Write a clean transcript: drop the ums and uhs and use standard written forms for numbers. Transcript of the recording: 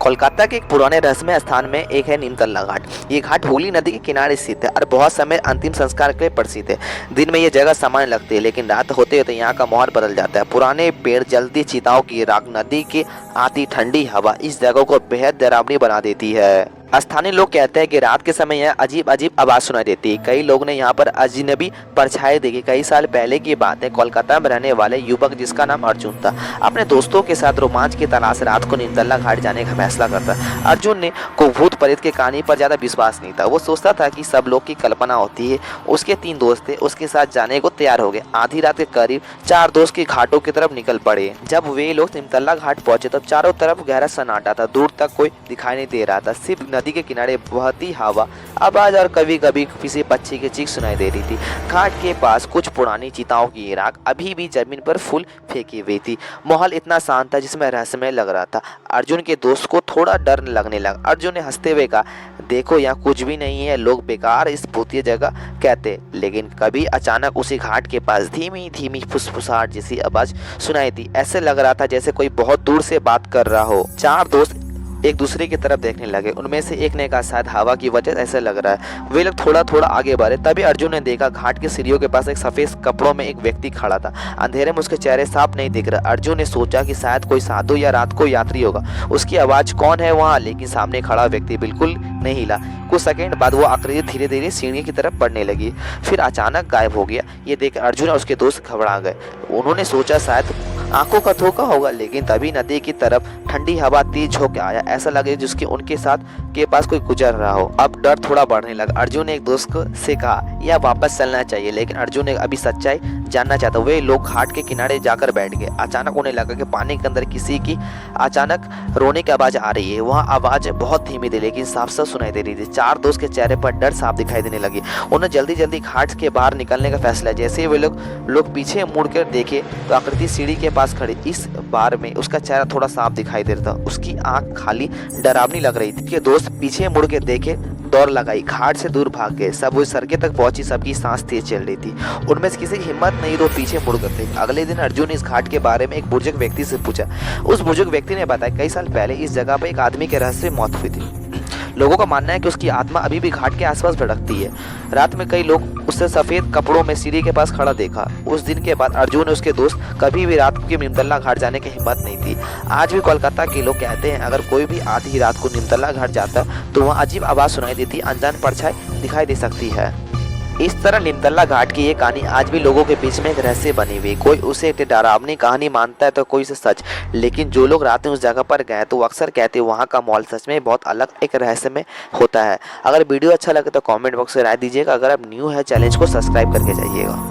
कोलकाता के एक पुराने रहस्यमय स्थान में एक है नीमतल्ला घाट। ये घाट हुगली नदी के किनारे स्थित है और बहुत समय अंतिम संस्कार के लिए प्रसिद्ध है। दिन में ये जगह सामान्य लगती है, लेकिन रात होते होते यहाँ का माहौल बदल जाता है। पुराने पेड़, जलती चिताओं की राख, नदी की आती ठंडी हवा इस जगह को बेहद डरावनी बना देती है। स्थानीय लोग कहते हैं कि रात के समय यह अजीब अजीब आवाज सुनाई देती है। कई लोग ने यहाँ पर अजनबी परछाई देखी। कई साल पहले की बात है, कोलकाता में रहने वाले युवक जिसका नाम अर्जुन था, अपने दोस्तों के साथ रोमांच की तलाश रात को नीमतल्ला घाट जाने का फैसला करता। अर्जुन ने को भूत प्रेत की कहानी पर ज्यादा विश्वास नहीं था। वो सोचता था कि सब लोग की कल्पना होती है। उसके 3 दोस्त थे, उसके साथ जाने को तैयार हो गए। आधी रात के करीब 4 दोस्त की घाटों की तरफ निकल पड़े। जब वे लोग नीमतल्ला घाट पहुंचे तब चारों तरफ गहरा सन्नाटा था। दूर तक कोई दिखाई नहीं दे रहा था, सिर्फ नदी के किनारे बहती हवा, आवाज और कभी कभी किसी पक्षी की चीख सुनाई दे रही थी। घाट के पास कुछ पुरानी चिताओं की राख अभी भी जमीन पर फूल फेंकी हुई थी। माहौल इतना शांत था जिसमें रहस्यमय लग रहा था। अर्जुन के दोस्त को थोड़ा डर लगने लगा। अर्जुन ने हंसते हुए कहा, देखो यहाँ कुछ भी नहीं है, लोग बेकार इस भूतिया जगह कहते। लेकिन कभी अचानक उसी घाट के पास धीमी धीमी फुसफुसाहट जैसी आवाज सुनाई दी। ऐसे लग रहा था जैसे कोई बहुत दूर से बात कर रहा हो। 4 दोस्त एक दूसरे की तरफ देखने लगे। उनमें से एक ने कहा, शायद हवा की वजह से ऐसा लग रहा है। वे लोग थोड़ा थोड़ा आगे बढ़े। तभी अर्जुन ने देखा घाट के सीढ़ियों के पास एक सफेद कपड़ों में एक व्यक्ति खड़ा था। अंधेरे में उसके चेहरे साफ नहीं दिख रहा। अर्जुन ने सोचा कि शायद कोई साधु या रात को यात्री होगा। उसकी आवाज कौन है वहाँ, लेकिन सामने खड़ा व्यक्ति बिल्कुल नहीं हिला। कुछ सेकंड बाद वो आकृति धीरे धीरे सीढ़ी की तरफ बढ़ने लगी, फिर अचानक गायब हो गया। ये देख अर्जुन और उसके दोस्त घबरा गए। उन्होंने सोचा शायद आंखों का धोखा होगा, लेकिन तभी नदी की तरफ ठंडी हवा तेज होकर आया। ऐसा लगे जिसके उनके साथ के पास कोई गुजर रहा हो। अब डर थोड़ा बढ़ने लगा। अर्जुन ने एक दोस्त से कहा, यह वापस चलना चाहिए, लेकिन अर्जुन ने अभी सच्चाई जानना चाहता। वे लोग घाट के किनारे जाकर बैठ गए। अचानक उन्हें लगा कि पानी के अंदर किसी की अचानक रोने की आवाज आ रही है। वहाँ आवाज बहुत धीमी थी, लेकिन साफ साफ सुनाई दे रही थी। 4 दोस्त के चेहरे पर डर साफ दिखाई देने लगी। उन्हें जल्दी जल्दी घाट के बाहर निकलने का फैसला। जैसे ही वे लोग पीछे मुड़कर देखे तो आकृति सीढ़ी के पास खड़ी। इस बार में उसका चेहरा थोड़ा साफ दिखाई दे रहा था। उसकी आंख खाली डरावनी लग रही थी। के दोस्त पीछे मुड़ के देखे, दौड़ लगाई, घाट से दूर भाग गए। सब वो सड़कें तक पहुंची। सबकी सांस तेज चल रही थी। उनमें से किसी की हिम्मत नहीं तो पीछे मुड़ कर थे। अगले दिन अर्जुन ने इस घाट के बारे में एक बुजुर्ग व्यक्ति से पूछा। उस बुजुर्ग व्यक्ति ने बताया, कई साल पहले इस जगह पर एक आदमी के रहस्य मौत हुई थी। लोगों का मानना है कि उसकी आत्मा अभी भी घाट के आसपास भटकती है। रात में कई लोग उससे सफेद कपड़ों में सीढ़ी के पास खड़ा देखा। उस दिन के बाद अर्जुन और उसके दोस्त कभी भी रात के नीमतल्ला घाट जाने की हिम्मत नहीं थी। आज भी कोलकाता के लोग कहते हैं, अगर कोई भी आधी रात को नीमतल्ला घाट जाता तो वहाँ अजीब आवाज सुनाई देती, अनजान परछाई दिखाई दे सकती है। इस तरह नीमतल्ला घाट की ये कहानी आज भी लोगों के बीच में एक रहस्य बनी हुई। कोई उसे एक डरावनी कहानी मानता है तो कोई इसे सच। लेकिन जो लोग रात में उस जगह पर गए तो अक्सर कहते हैं वहाँ का माहौल सच में बहुत अलग एक रहस्य में होता है। अगर वीडियो अच्छा लगे तो कमेंट बॉक्स में राय दीजिएगा। अगर आप न्यू है चैनल को सब्सक्राइब करके जाइएगा।